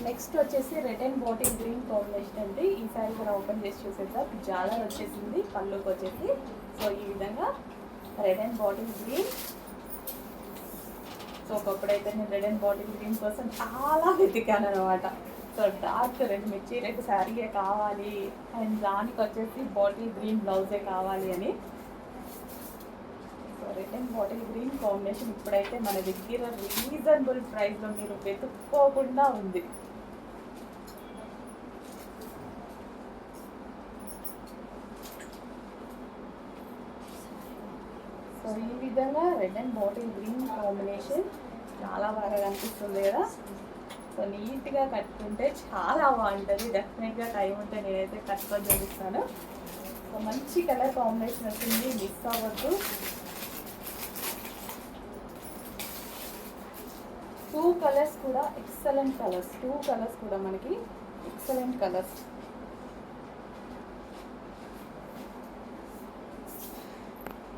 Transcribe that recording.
Next వచ్చేసి red and bottle green combination అండి. ఈ సారీ కూడా ఓపెన్ చేసి చూసేద్దాం. జాలర్ వచ్చేసింది పళ్ళుకి వచ్చేసి. సో ఈ విధంగా red and bottle green. So ఒకప్పుడైతే నేను రెడ్ అండ్ బాటిల్ గ్రీన్ కోసం చాలా వెతికాను అనమాట. సో డార్క్ రెడ్ మిర్చి రెడ్ శారీయే కావాలి అండ్ దానికి వచ్చేసి బాటిల్ గ్రీన్ బ్లౌజే కావాలి అని. So red and bottle green combination ఇప్పుడైతే మన దగ్గర రీజనబుల్ ప్రైస్లో మీరు వెతుక్కోకుండా ఉంది. సో ఈ విధంగా red and bottle green combination చాలా బాగా కనిపిస్తుంది కదా. సో నీట్గా కట్టుకుంటే చాలా బాగుంటుంది. డెఫినెట్గా టైం ఉంటే నేనైతే కట్టుకొని చూపిస్తాను. సో మంచి కలర్ కాంబినేషన్ వచ్చింది, మిస్ అవ్వద్దు. 2 కలర్స్ కూడా ఎక్సలెంట్ కలర్స్. 2 కలర్స్ కూడా మనకి ఎక్సలెంట్ కలర్స్.